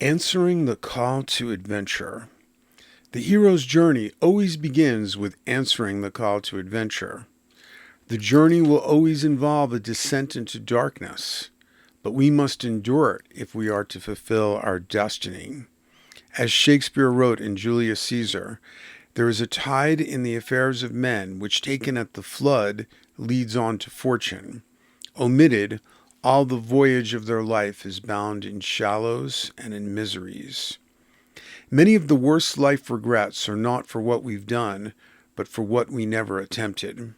Answering the call to adventure. The hero's journey always begins with answering the call to adventure. The journey will always involve a descent into darkness, but we must endure it if we are to fulfill our destiny. As Shakespeare wrote in Julius Caesar, there is a tide in the affairs of men which, taken at the flood, leads on to fortune. Omitted, all the voyage of their life is bound in shallows and in miseries. Many of the worst life regrets are not for what we've done, but for what we never attempted.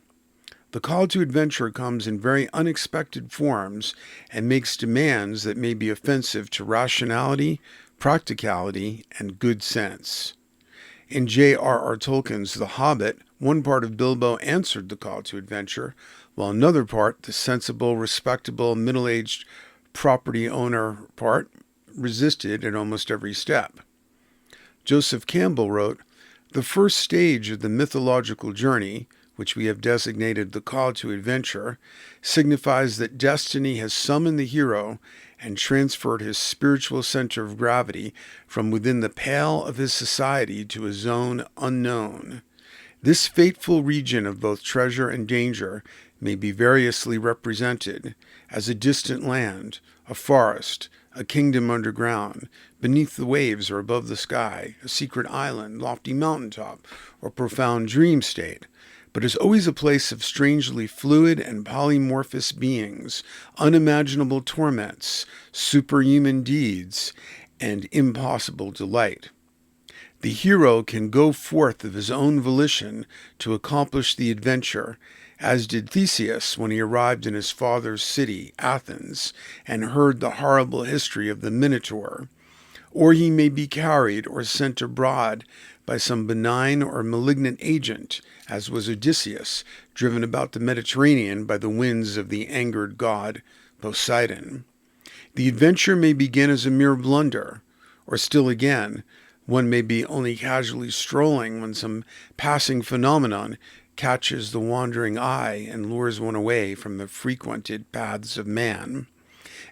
The call to adventure comes in very unexpected forms and makes demands that may be offensive to rationality, practicality, and good sense. In J.R.R. Tolkien's The Hobbit, one part of Bilbo answered the call to adventure, while another part, the sensible, respectable, middle-aged property owner part, resisted at almost every step. Joseph Campbell wrote, "The first stage of the mythological journey, which we have designated the call to adventure, signifies that destiny has summoned the hero and transferred his spiritual center of gravity from within the pale of his society to a zone unknown. This fateful region of both treasure and danger may be variously represented as a distant land, a forest, a kingdom underground, beneath the waves or above the sky, a secret island, lofty mountaintop, or profound dream state, but is always a place of strangely fluid and polymorphous beings, unimaginable torments, superhuman deeds, and impossible delight. The hero can go forth of his own volition to accomplish the adventure, as did Theseus when he arrived in his father's city, Athens, and heard the horrible history of the Minotaur. Or he may be carried or sent abroad by some benign or malignant agent, as was Odysseus, driven about the Mediterranean by the winds of the angered god Poseidon. The adventure may begin as a mere blunder, or still again, one may be only casually strolling when some passing phenomenon catches the wandering eye and lures one away from the frequented paths of man.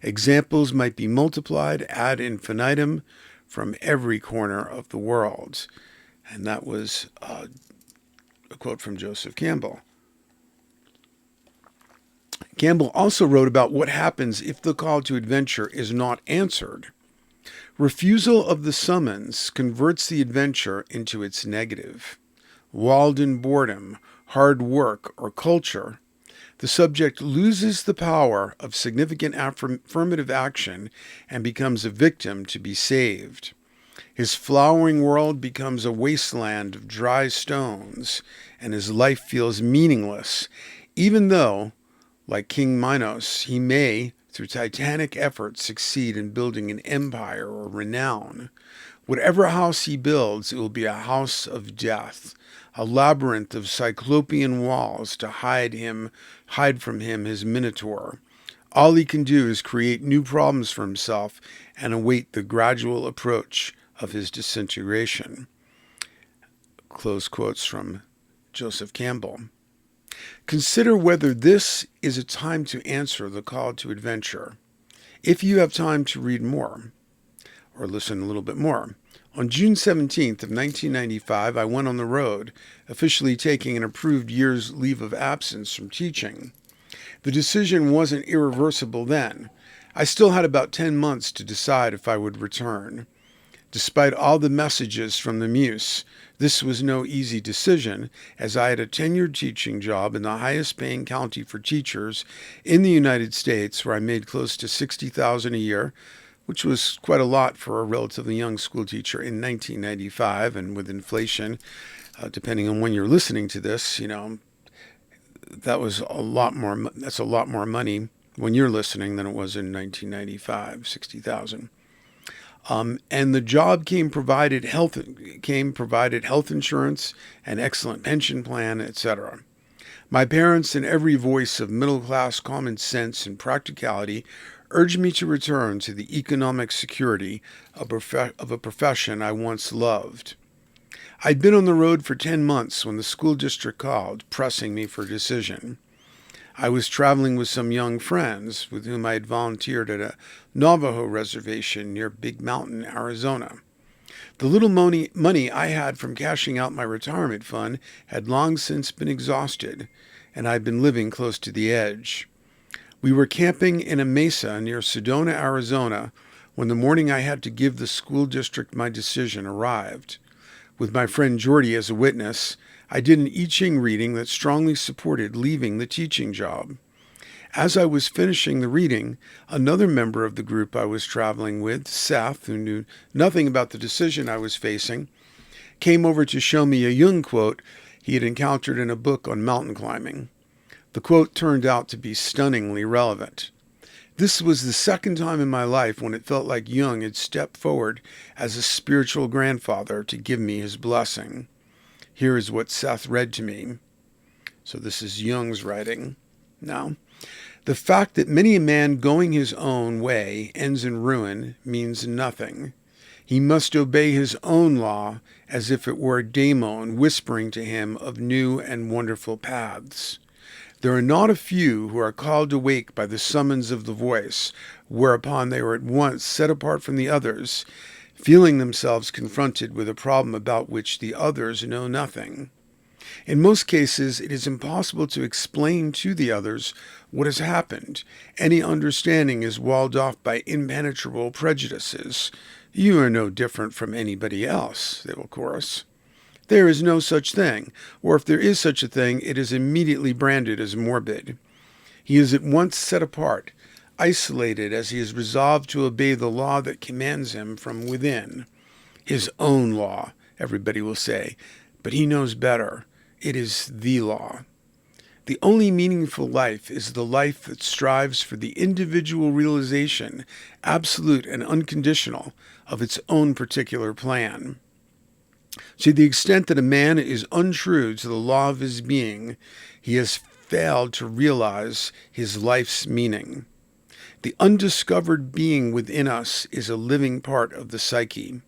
Examples might be multiplied ad infinitum from every corner of the world." And that was a quote from Joseph Campbell. Campbell also wrote about what happens if the call to adventure is not answered. Refusal of the summons converts the adventure into its negative. Walled in boredom, hard work, or culture, the subject loses the power of significant affirmative action and becomes a victim to be saved. His flowering world becomes a wasteland of dry stones, and his life feels meaningless, even though, like King Minos, he may, through titanic effort, succeed in building an empire or renown. Whatever house he builds, it will be a house of death, a labyrinth of cyclopean walls to hide from him his Minotaur. All he can do is create new problems for himself and await the gradual approach of his disintegration." Close quotes from Joseph Campbell. Consider whether this is a time to answer the call to adventure. If you have time to read more, or listen a little bit more. On June 17th of 1995, I went on the road, officially taking an approved year's leave of absence from teaching. The decision wasn't irreversible then. I still had about 10 months to decide if I would return. Despite all the messages from the Muse, this was no easy decision, as I had a tenured teaching job in the highest paying county for teachers in the United States, where I made close to $60,000 a year, which was quite a lot for a relatively young school teacher in 1995. And with inflation, depending on when you're listening to this, that's a lot more money when you're listening than it was in 1995, 60,000. And the job came provided health insurance, an excellent pension plan, etc. My parents and every voice of middle-class common sense and practicality urged me to return to the economic security of a profession I once loved. I'd been on the road for 10 months when the school district called, pressing me for a decision. I was traveling with some young friends with whom I had volunteered at a Navajo reservation near Big Mountain, Arizona. The little money I had from cashing out my retirement fund had long since been exhausted, and I'd been living close to the edge. We were camping in a mesa near Sedona, Arizona, when the morning I had to give the school district my decision arrived. With my friend Jordy as a witness, I did an I Ching reading that strongly supported leaving the teaching job. As I was finishing the reading, another member of the group I was traveling with, Seth, who knew nothing about the decision I was facing, came over to show me a Jung quote he had encountered in a book on mountain climbing. The quote turned out to be stunningly relevant. This was the second time in my life when it felt like Jung had stepped forward as a spiritual grandfather to give me his blessing. Here is what Seth read to me. So this is Jung's writing. Now, the fact that many a man going his own way ends in ruin means nothing. He must obey his own law as if it were a daemon whispering to him of new and wonderful paths. There are not a few who are called awake by the summons of the voice, whereupon they are at once set apart from the others, feeling themselves confronted with a problem about which the others know nothing. In most cases, it is impossible to explain to the others what has happened. Any understanding is walled off by impenetrable prejudices. You are no different from anybody else, they will chorus. There is no such thing, or if there is such a thing, it is immediately branded as morbid. He is at once set apart, isolated as he is resolved to obey the law that commands him from within. His own law, everybody will say, but he knows better. It is the law. The only meaningful life is the life that strives for the individual realization, absolute and unconditional, of its own particular plan. To the extent that a man is untrue to the law of his being, he has failed to realize his life's meaning. The undiscovered being within us is a living part of the psyche.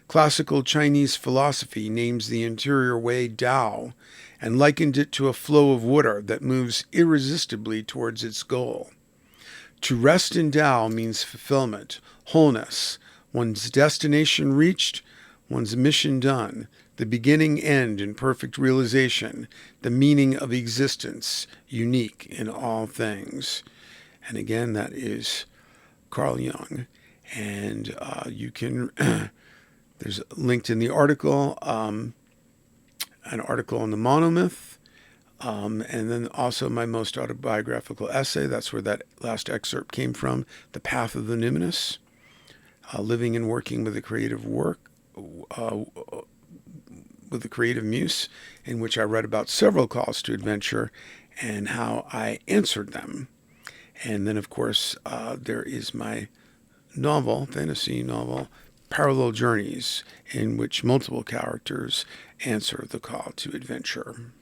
Classical Chinese philosophy names the interior way Tao and likened it to a flow of water that moves irresistibly towards its goal. To rest in Tao means fulfillment, wholeness, one's destination reached, one's mission done, the beginning end in perfect realization, the meaning of existence, unique in all things. And again, that is Carl Jung. And you can, there's linked in the article, an article on the monomyth, and then also my most autobiographical essay. That's where that last excerpt came from, The Path of the Numinous, living and working with a creative work, with the creative muse, in which I read about several calls to adventure and how I answered them. And then, of course, there is my novel, fantasy novel, Parallel Journeys, in which multiple characters answer the call to adventure.